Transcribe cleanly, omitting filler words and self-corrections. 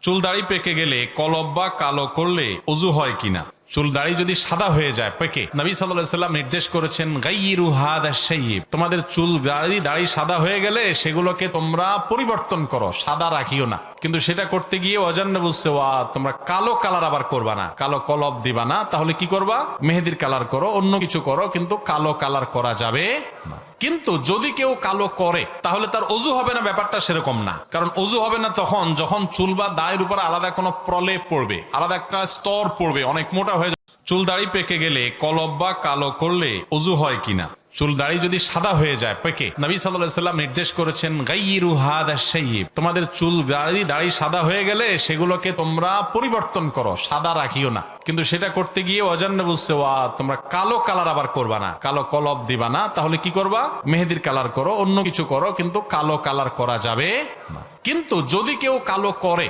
চুল দাড়ি পেকে গেলে কলব বা কালো করলে ওযু হয় কিনা? চুল দাড়ি যদি সাদা হয়ে যায় পেকে, নবী সাল্লাল্লাহু আলাইহি ওয়াসাল্লাম নির্দেশ করেছেন গায়্যিরু হাদা শাইয়্যিব, তোমাদের চুল দাড়ি সাদা হয়ে গেলে সেগুলোকে তোমরা পরিবর্তন করো, সাদা রাখিও না। কিন্তু সেটা করতে গিয়ে ওয়াজান্নাবু সাওয়াদ, তোমরা কালো কালার আবার করবা না, কালো কলব দিবা না। তাহলে কি করবা? মেহেদির কালার করো, অন্য কিছু করো, কিন্তু কালো কালার করা যাবে না। কিন্তু যদি কেউ কালো করে তাহলে তার ওযু হবে না, ব্যাপারটা সেরকম না। কারণ ওযু হবে না তখন যখন চুল বা দাড়ির উপর আলাদা কোনো প্রলেপ পড়বে, আলাদা একটা স্তর পড়বে, অনেক মোটা হয়ে যাবে। চুল দাড়ি পেকে গেলে কলব বা কালো করলে ওযু হয় কিনা? চুল দাড়ি যদি সাদা হয়ে যায় পেকে, নবী সাল্লাল্লাহু আলাইহি ওয়াসাল্লাম নির্দেশ করেছেন গায়্যিরু হাদা শাইয়্যিব, তোমাদের চুল দাড়ি সাদা হয়ে গেলে সেগুলোকে তোমরা পরিবর্তন করো, সাদা রাখিও না। কিন্তু সেটা করতে গিয়ে ওয়াজান্নাবু সাওয়াদ, তোমরা কালো কালার আবার করবা না, কালো কলব দিবা না। তাহলে কি করবা? মেহেদির কালার করো, অন্য কিছু করো, কিন্তু কালো কালার করা যাবে না। কিন্তু যদি কেউ কালো করে